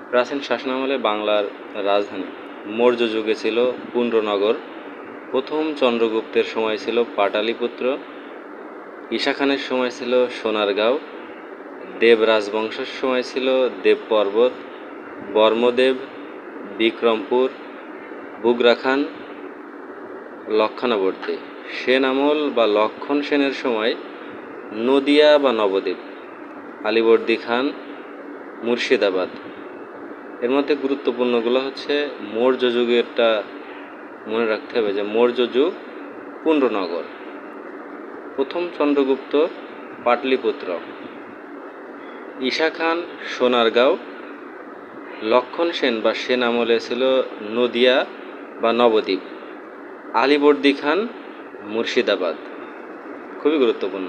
প্রাচীন শাসনামলে বাংলার রাজধানী মৌর্য যুগে ছিল পুণ্ড্রনগর। প্রথম চন্দ্রগুপ্তের সময় ছিল পাটালিপুত্র। ঈশা খানের সময় ছিল সোনারগাঁও। দেব রাজবংশের সময় ছিল দেবপর্বত, বর্মদেব, বিক্রমপুর, বুগরা খান, লক্ষণাবর্তী। সেন আমল বা লক্ষণ সেনের সময় নদিয়া বা নবদ্বীপ, আলীবর্দী খান, মুর্শিদাবাদ। এর মধ্যে গুরুত্বপূর্ণগুলো হচ্ছে মৌর্য যুগেরটা মনে রাখতে হবে, যে মৌর্য যুগ পুণ্ড্রনগর, প্রথম চন্দ্রগুপ্ত পাটলিপুত্র, ঈশা খান সোনারগাঁও, লক্ষণ সেন বা সেন আমলে ছিল নদিয়া বা নবদ্বীপ, আলীবর্দী খান মুর্শিদাবাদ। খুবই গুরুত্বপূর্ণ।